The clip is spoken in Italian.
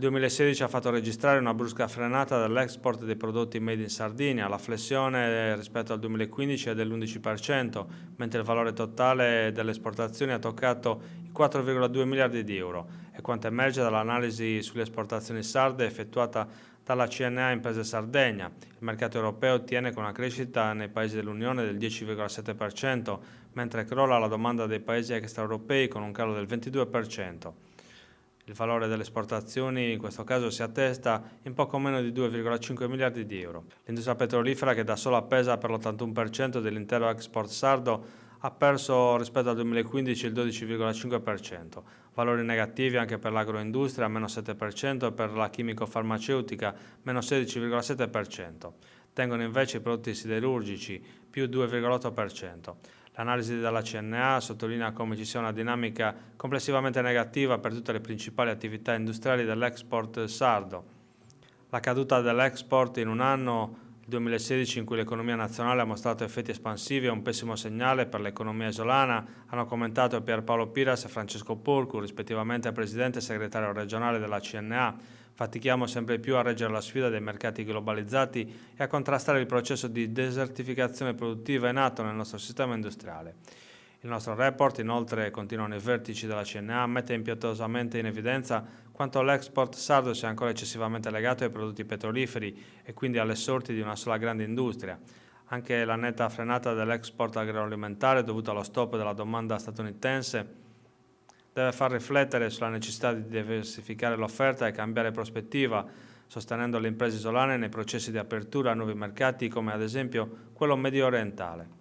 Il 2016 ha fatto registrare una brusca frenata dell'export dei prodotti made in Sardegna, la flessione rispetto al 2015 è dell'11%, mentre il valore totale delle esportazioni ha toccato i 4,2 miliardi di euro, è quanto emerge dall'analisi sulle esportazioni sarde effettuata dalla CNA Imprese Sardegna. Il mercato europeo ottiene con una crescita nei paesi dell'Unione del 10,7%, mentre crolla la domanda dei paesi extraeuropei con un calo del 22%. Il valore delle esportazioni in questo caso si attesta in poco meno di 2,5 miliardi di euro. L'industria petrolifera, che da sola pesa per l'81% dell'intero export sardo, ha perso rispetto al 2015 il 12,5%. Valori negativi anche per l'agroindustria, meno 7%, e per la chimico-farmaceutica, meno 16,7%. Tengono invece i prodotti siderurgici, più 2,8%. L'analisi della CNA sottolinea come ci sia una dinamica complessivamente negativa per tutte le principali attività industriali dell'export sardo. La caduta dell'export in un anno, il 2016, in cui l'economia nazionale ha mostrato effetti espansivi, è un pessimo segnale per l'economia isolana, hanno commentato Pierpaolo Piras e Francesco Porcu, rispettivamente presidente e segretario regionale della CNA. Fatichiamo sempre più a reggere la sfida dei mercati globalizzati e a contrastare il processo di desertificazione produttiva in atto nel nostro sistema industriale. Il nostro report, inoltre, continuano i vertici della CNA, mette impietosamente in evidenza quanto l'export sardo sia ancora eccessivamente legato ai prodotti petroliferi e quindi alle sorti di una sola grande industria. Anche la netta frenata dell'export agroalimentare dovuta allo stop della domanda statunitense deve far riflettere sulla necessità di diversificare l'offerta e cambiare prospettiva, sostenendo le imprese isolane nei processi di apertura a nuovi mercati come ad esempio quello medio orientale.